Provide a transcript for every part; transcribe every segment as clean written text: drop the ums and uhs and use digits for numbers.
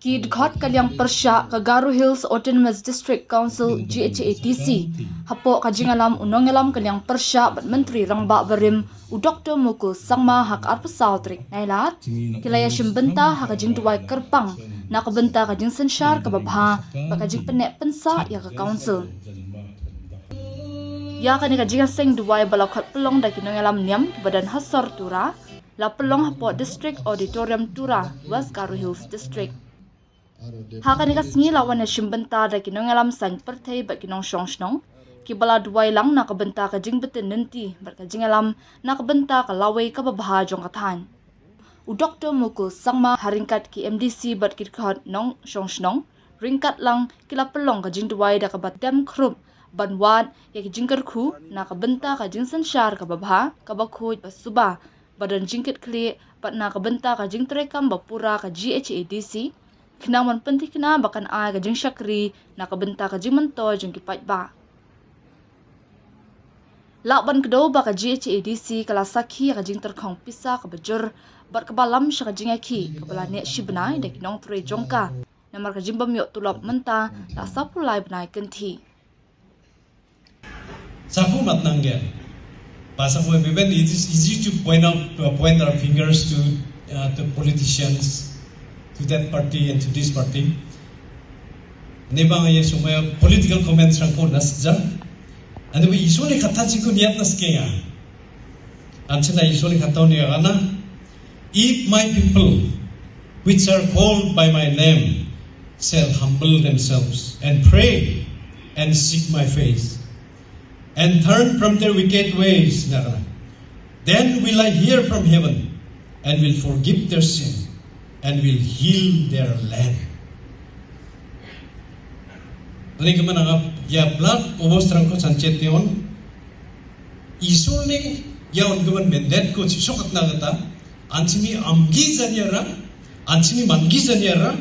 Kidghot Kalyang Pyrshah Kagaru Hills Autonomous District Council GHADC hapo kajingalam unongalam Kalyang Pyrshah bat Menteri Rangba Barim u Dr Mukul sangma hak arpasal trik nailat kilaya shimbenta hak jingduwai kyrpang nakabenta kajing sensyar kababha bakajing penek pensa ya ka council ya kani kajing seng duwai balakhat pelong da kinongalam niam badan hasar tura la pelong hapo district auditorium tura West Garu Hills District Hakani kasngi lawan na shimbenta da kinongalam sang pertay ba kinong syongshnong kibala duway lang nakabenta ka jing betin nanti bat ka jingalam nakabenta ka laway ka babaha jong katan u Dr Mukul sangma haringkat ki MDC bat kitkat nong syongshnong ringkat lang kila pelong ka jing duway da ka bat dem krup banwat ya ki jingker khu nakabenta ka jing sensyar ka babaha ka bakhuj basuba badan jingkit kli bat nakabenta ka jing trekam bapura ka GHADC Kinaman penting kina bakan ay kajing syakri nakabenta kajing mento jeng kipat ba. Lakban kedaw ba ka GHADC kalasaki kajing terkong pisa kabajur bat kabalam siya kajing aki kabala nek shibnay da kinong tre jongka namar kajing bamyok tulop menta la sapulay benay kenti. Sapu matnanggen. Pasang mo biben it is easy to point our fingers to politicians. To that party and to this party. Nebang ay sumaya political comments rangko nasja. And we usually kataji ko niyat naskenga. Anchina usually kataw niya kana. If my people, which are called by my name, shall humble themselves and pray and seek my face and turn from their wicked ways, then will I hear from heaven and will forgive their sin and will heal their land. Ini kemana ngap? Ya blood obos terangko sancet yon. Isul ni ya on keman mendet ko sokat nagata. Ansini amgi zanyara, ansini mangi zanyara.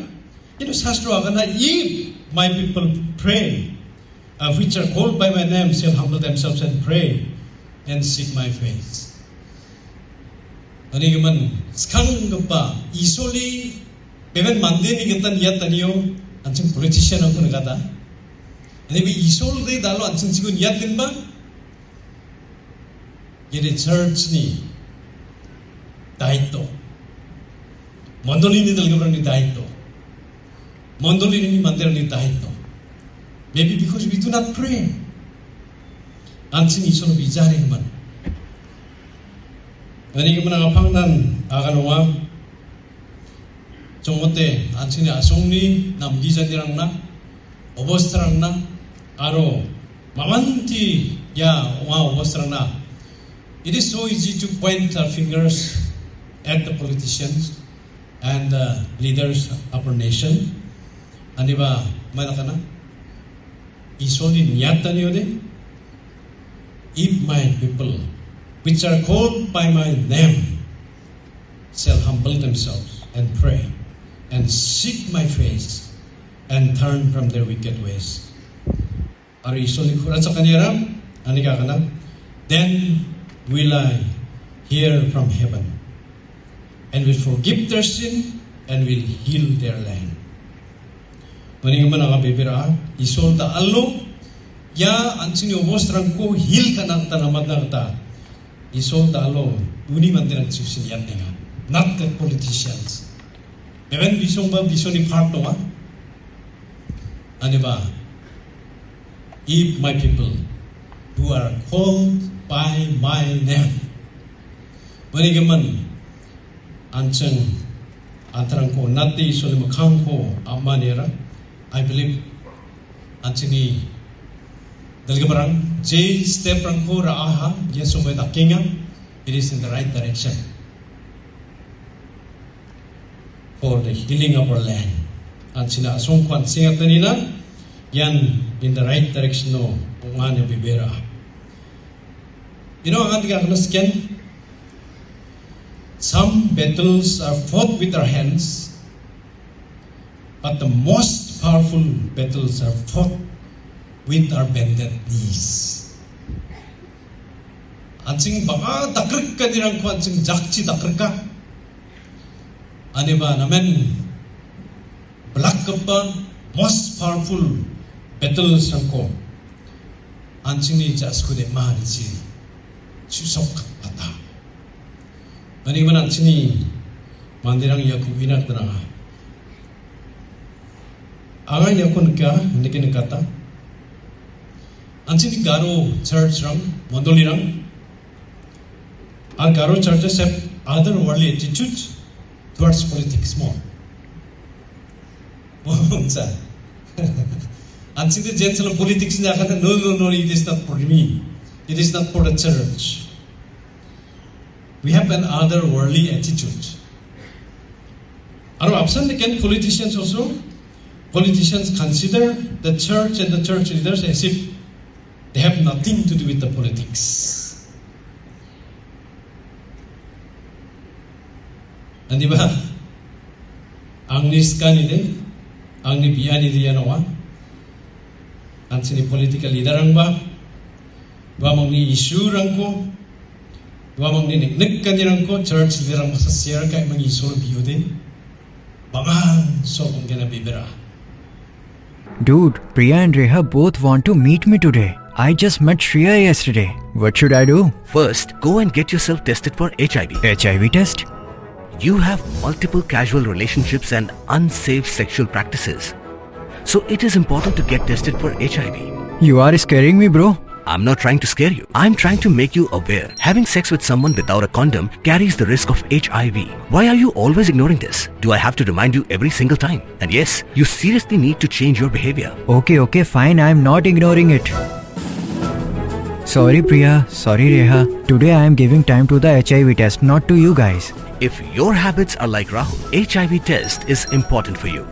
Itu sastro agana if my people pray, which are called by my name, shall humble themselves and pray and seek my face. Ani gaman sekarang gapa isoli beban mandiri kita niat taniyo ancing politician aku negata. Ani bi isol de dalo ancing siku niat din ba? Jadi church ni daito. Mandoli ni dalga berani daito. Mandoli ni mandir ni daito. Maybe because we do not pray. Ancing isol bicara gaman. Ani kemana ngapang dan akan uang Jomgote ansini asongni namgijan dirang na obos terang na aro mamanti ya uang obos terang na. It is so easy to point our fingers at the politicians and the leaders of our nation. Ani ba mana kana isoni niyata niyo de if my people which are called by my name shall humble themselves and pray and seek my face and turn from their wicked ways. Ari isoli kurat sa kanira ani ka kana then will I hear from heaven and will forgive their sin and will heal their land. Maning man ang bibira isol ta allo ya ansini obos rangko heal kanang tanamat na ta. Isol talo uni mandiran susinian dengan not the politicians. Even bisong ba bisong ni part no ano ba? If my people who are called by my name, manigaman anseng antarang ko nati isol makang ko amanera. I believe ansini Dalga barang J step rangko raaha yes sumay dakinga it is in the right direction for the healing of our land. At sina asong kwan singat nina yan in the right direction no ungan yung bibera. You know ang ating akanasken some battles are fought with our hands but the most powerful battles are fought with our bended knees. Ansing baka takrik ka dirang ko ansing jakci takrik ka. Ano ba naman Sakapa most powerful battles ko anchini jaskude maharichi chusok pata. Mani man anchini mandirang yaku winatna. Anga yakun ka nikin kata. Anchini Garo church rang mondoli rang. Our Garo churches have otherworldly attitudes towards politics more. And see the gentle politics in the no, it is not for me. It is not for the church. We have an otherworldly attitude. Are absent again politicians also? Politicians consider the church and the church leaders as if they have nothing to do with the politics. And diba, ang niskanide, ang nibiyani diyan nawa, ang sini political leader ang ba, mang ni issue rang ko, mang ni niknik kanirang ko, church leader ang masasiyar kay mang isul biyo din, bangan so kung ganabibira. Dude, Priya and Reha both want to meet me today. I just met Shreya yesterday. What should I do? First, go and get yourself tested for HIV. HIV test? You have multiple casual relationships and unsafe sexual practices. So it is important to get tested for HIV. You are scaring me, bro. I'm not trying to scare you. I'm trying to make you aware. Having sex with someone without a condom carries the risk of HIV. Why are you always ignoring this? Do I have to remind you every single time? And yes, you seriously need to change your behavior. Okay, fine. I'm not ignoring it. Sorry, Priya. Sorry, Reha. Today I am giving time to the HIV test, not to you guys. If your habits are like Rahul, HIV test is important for you.